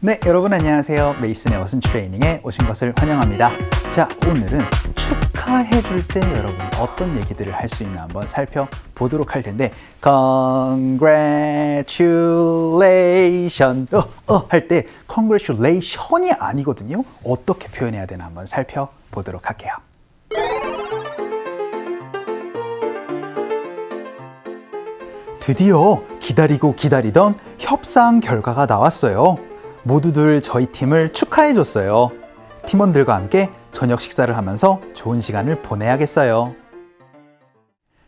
네, 여러분 안녕하세요. 메이슨의 어순 트레이닝에 오신 것을 환영합니다. 자, 오늘은 축하해줄 때 여러분이 어떤 얘기들을 할 수 있나 한번 살펴보도록 할 텐데 Congratulation 할 때 Congratulation이 아니거든요. 어떻게 표현해야 되나 한번 살펴보도록 할게요. 드디어 기다리고 기다리던 협상 결과가 나왔어요. 모두들 저희 팀을 축하해줬어요. 팀원들과 함께 저녁 식사를 하면서 좋은 시간을 보내야겠어요.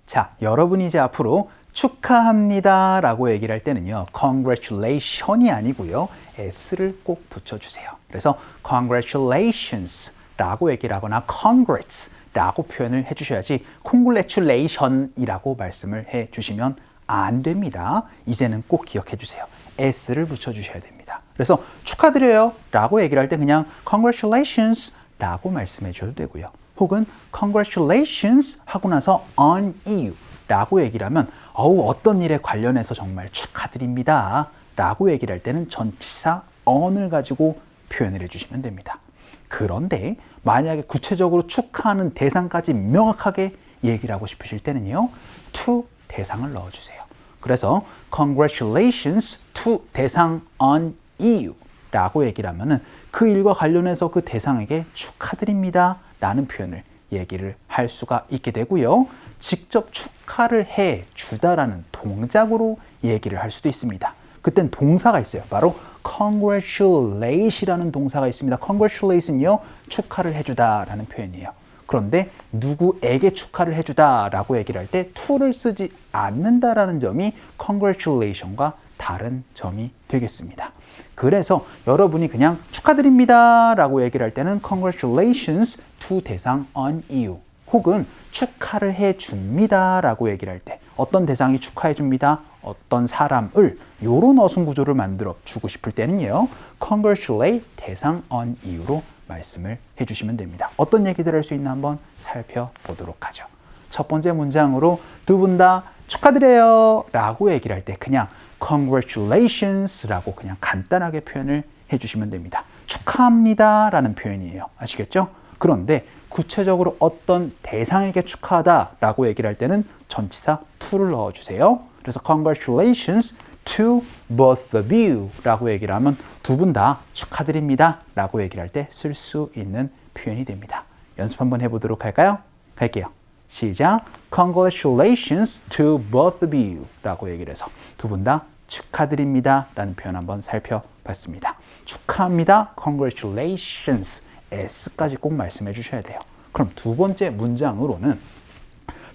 자, 여러분이 이제 앞으로 축하합니다 라고 얘기를 할 때는요, Congratulation이 아니고요, S를 꼭 붙여주세요. 그래서 Congratulations 라고 얘기를 하거나 Congrats 라고 표현을 해주셔야지 Congratulation 이라고 말씀을 해주시면 안 됩니다. 이제는 꼭 기억해 주세요. S를 붙여주셔야 됩니다. 그래서 축하드려요 라고 얘기를 할 때 그냥 Congratulations 라고 말씀해 주셔도 되고요. 혹은 Congratulations 하고 나서 on you 라고 얘기를 하면 어떤 일에 관련해서 정말 축하드립니다 라고 얘기를 할 때는 전치사 on을 가지고 표현을 해주시면 됩니다. 그런데 만약에 구체적으로 축하하는 대상까지 명확하게 얘기를 하고 싶으실 때는요, to 대상을 넣어주세요. 그래서 Congratulations to 대상 on you 라고 얘기를 하면은 그 일과 관련해서 그 대상에게 축하드립니다 라는 표현을 얘기를 할 수가 있게 되고요. 직접 축하를 해 주다라는 동작으로 얘기를 할 수도 있습니다. 그땐 동사가 있어요. 바로 congratulate이라는 동사가 있습니다. congratulate은요, 축하를 해주다 라는 표현이에요. 그런데 누구에게 축하를 해주다 라고 얘기를 할 때 to를 쓰지 않는다라는 점이 congratulation과 다른 점이 되겠습니다. 그래서 여러분이 그냥 축하드립니다 라고 얘기를 할 때는 congratulations to 대상 on you, 혹은 축하를 해줍니다 라고 얘기를 할 때 어떤 대상이 축하해줍니다, 어떤 사람을, 이런 어순 구조를 만들어 주고 싶을 때는요, congratulate 대상 on you로 말씀을 해주시면 됩니다. 어떤 얘기들 할 수 있나 한번 살펴보도록 하죠. 첫 번째 문장으로 두 분 다 축하드려요 라고 얘기를 할 때 그냥 Congratulations 라고 그냥 간단하게 표현을 해주시면 됩니다. 축하합니다 라는 표현이에요. 아시겠죠? 그런데 구체적으로 어떤 대상에게 축하하다 라고 얘기를 할 때는 전치사 to를 넣어주세요. 그래서 Congratulations to both of you 라고 얘기를 하면 두 분 다 축하드립니다 라고 얘기를 할 때 쓸 수 있는 표현이 됩니다. 연습 한번 해보도록 할까요? 갈게요. 시작. Congratulations to both of you 라고 얘기를 해서 두 분 다 축하드립니다 라는 표현 한번 살펴봤습니다. 축하합니다. Congratulations. S까지 꼭 말씀해 주셔야 돼요. 그럼 두 번째 문장으로는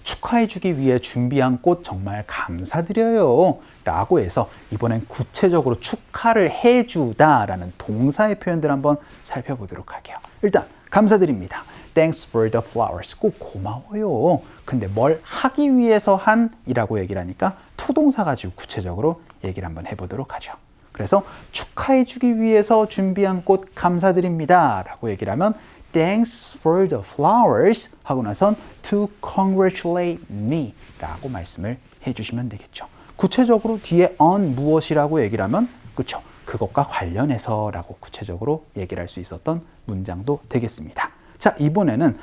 축하해주기 위해 준비한 꽃 정말 감사드려요 라고 해서 이번엔 구체적으로 축하를 해주다 라는 동사의 표현들 한번 살펴보도록 할게요. 일단 감사드립니다. Thanks for the flowers. 꼭 고마워요. 근데 뭘 하기 위해서 한 이라고 얘기를 하니까 to 동사 가지고 구체적으로 얘기를 한번 해보도록 하죠. 그래서 축하해주기 위해서 준비한 꽃 감사드립니다 라고 얘기를 하면 Thanks for the flowers 하고 나선 to congratulate me 라고 말씀을 해주시면 되겠죠. 구체적으로 뒤에 on 무엇이라고 얘기를 하면 그쵸, 그것과 관련해서 라고 구체적으로 얘기를 할 수 있었던 문장도 되겠습니다. 자, 이번에는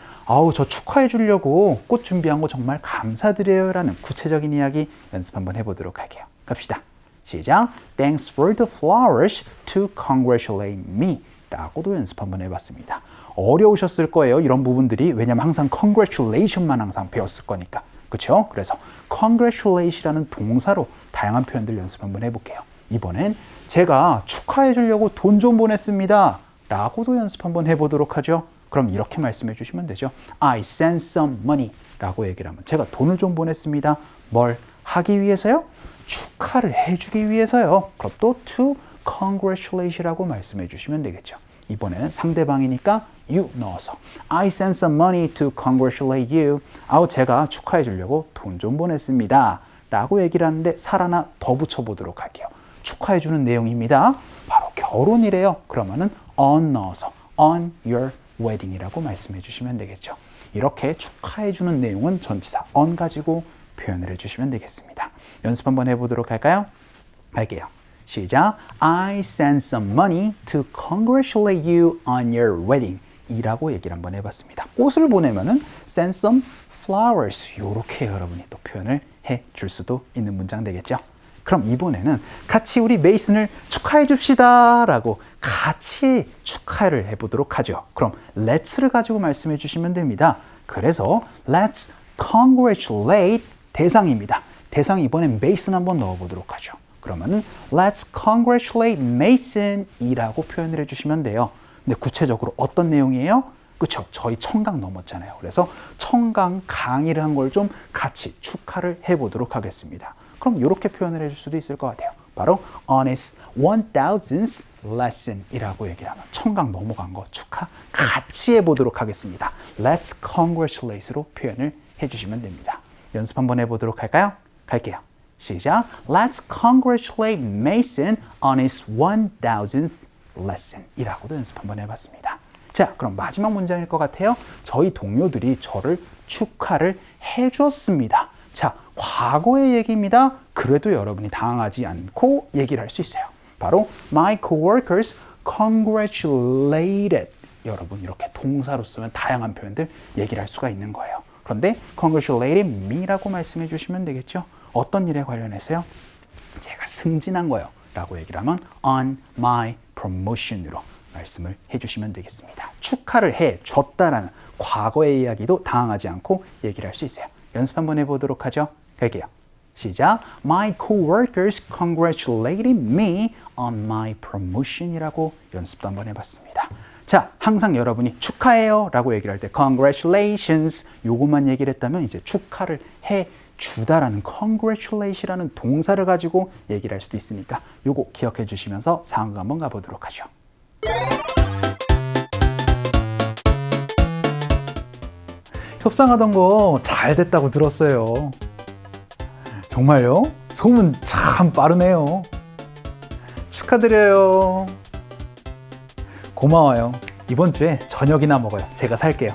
저 축하해 주려고 꽃 준비한 거 정말 감사드려요 라는 구체적인 이야기 연습 한번 해보도록 할게요. 갑시다. 시작. Thanks for the flowers to congratulate me 라고도 연습 한번 해봤습니다. 어려우셨을 거예요, 이런 부분들이. 왜냐면 항상 congratulation만 항상 배웠을 거니까. 그렇죠? 그래서 congratulate이라는 동사로 다양한 표현들 연습 한번 해볼게요. 이번엔 제가 축하해 주려고 돈 좀 보냈습니다 라고도 연습 한번 해보도록 하죠. 그럼 이렇게 말씀해 주시면 되죠. I sent some money 라고 얘기를 하면 제가 돈을 좀 보냈습니다. 뭘 하기 위해서요? 축하를 해주기 위해서요. 그럼 또 to congratulate라고 말씀해 주시면 되겠죠. 이번에는 상대방이니까 you 넣어서 I sent some money to congratulate you. 제가 축하해 주려고 돈 좀 보냈습니다 라고 얘기를 하는데 살 하나 더 붙여보도록 할게요. 축하해 주는 내용입니다. 바로 결혼이래요. 그러면은 on 넣어서 on your wedding이라고 말씀해 주시면 되겠죠. 이렇게 축하해 주는 내용은 전치사 on 가지고 표현을 해주시면 되겠습니다. 연습 한번 해보도록 할까요? 할게요. 시작. I sent some money to congratulate you on your wedding. 이라고 얘기를 한번 해봤습니다. 꽃을 보내면은 send some flowers. 이렇게 여러분이 또 표현을 해줄 수도 있는 문장 되겠죠. 그럼 이번에는 같이 우리 메이슨을 축하해 줍시다 라고 같이 축하를 해보도록 하죠. 그럼 let's를 가지고 말씀해 주시면 됩니다. 그래서 let's congratulate 대상입니다. 대상 이번엔 메이슨 한번 넣어보도록 하죠. 그러면은 let's congratulate Mason 이라고 표현을 해주시면 돼요. 근데 구체적으로 어떤 내용이에요? 그쵸? 저희 청강 넘었잖아요. 그래서 청강 강의를 한 걸 좀 같이 축하를 해보도록 하겠습니다. 그럼 이렇게 표현을 해줄 수도 있을 것 같아요. 바로 on his 1000th lesson 이라고 얘기를 하면 청강 넘어간 거 축하 같이 해보도록 하겠습니다. Let's congratulate로 표현을 해주시면 됩니다. 연습 한번 해보도록 할까요? 갈게요. 시작. Let's congratulate Mason on his 1000th lesson 이라고도 연습 한번 해봤습니다. 자, 그럼 마지막 문장일 것 같아요. 저희 동료들이 저를 축하를 해주었습니다. 자, 과거의 얘기입니다. 그래도 여러분이 당황하지 않고 얘기를 할 수 있어요. 바로 My coworkers congratulated. 여러분 이렇게 동사로 쓰면 다양한 표현들 얘기를 할 수가 있는 거예요. 그런데 congratulated me라고 말씀해 주시면 되겠죠. 어떤 일에 관련해서요? 제가 승진한 거요 라고 얘기를 하면 on my promotion으로 말씀을 해주시면 되겠습니다. 축하를 해줬다라는 과거의 이야기도 당황하지 않고 얘기를 할 수 있어요. 연습 한번 해보도록 하죠. 갈게요. 시작. My coworkers congratulated me on my promotion 이라고 연습도 한번 해봤습니다. 자, 항상 여러분이 축하해요 라고 얘기를 할 때 congratulations 요것만 얘기를 했다면 이제 축하를 해주다라는 congratulate이라는 동사를 가지고 얘기를 할 수도 있으니까 요거 기억해 주시면서 상황 한번 가보도록 하죠. 협상하던 거 잘 됐다고 들었어요. 정말요? 소문 참 빠르네요. 축하드려요. 고마워요. 이번 주에 저녁이나 먹어요. 제가 살게요.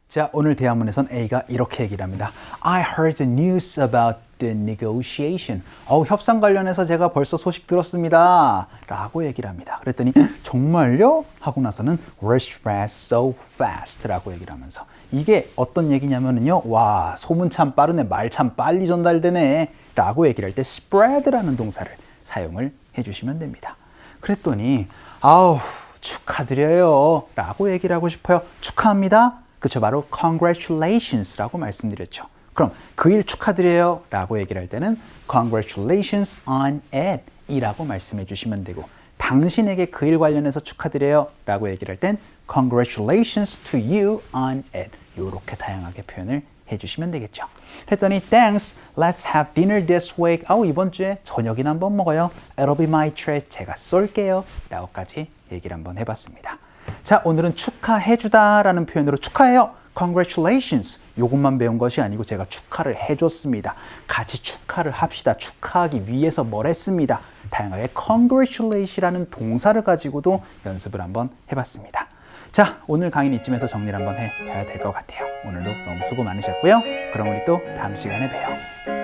자, 오늘 대화문에선 A가 이렇게 얘기를 합니다. I heard the news about the negotiation. 협상 관련해서 제가 벌써 소식 들었습니다. 라고 얘기를 합니다. 그랬더니 정말요? 하고 나서는 Word spread so fast 라고 얘기를 하면서 이게 어떤 얘기냐면요. 와, 소문 참 빠르네. 말 참 빨리 전달되네. 라고 얘기를 할 때 spread라는 동사를 사용을 해주시면 됩니다. 그랬더니 아우 축하드려요 라고 얘기를 하고 싶어요. 축하합니다. 그쵸, 바로 congratulations라고 말씀드렸죠. 그럼 그 일 축하드려요 라고 얘기를 할 때는 congratulations on it 이라고 말씀해 주시면 되고 당신에게 그 일 관련해서 축하드려요 라고 얘기를 할 땐 congratulations to you on it 이렇게 다양하게 표현을 해주시면 되겠죠. 했더니 thanks, let's have dinner this week. 이번 주에 저녁이나 한번 먹어요. It'll be my treat. 제가 쏠게요 라고까지 얘기를 한번 해봤습니다. 자, 오늘은 축하해주다 라는 표현으로 축하해요. Congratulations. 요것만 배운 것이 아니고 제가 축하를 해줬습니다. 같이 축하를 합시다. 축하하기 위해서 뭘 했습니다. 다양하게 congratulate이라는 동사를 가지고도 연습을 한번 해봤습니다. 자, 오늘 강의는 이쯤에서 정리를 한번 해봐야 될 것 같아요. 오늘도 너무 수고 많으셨고요. 그럼 우리 또 다음 시간에 봬요.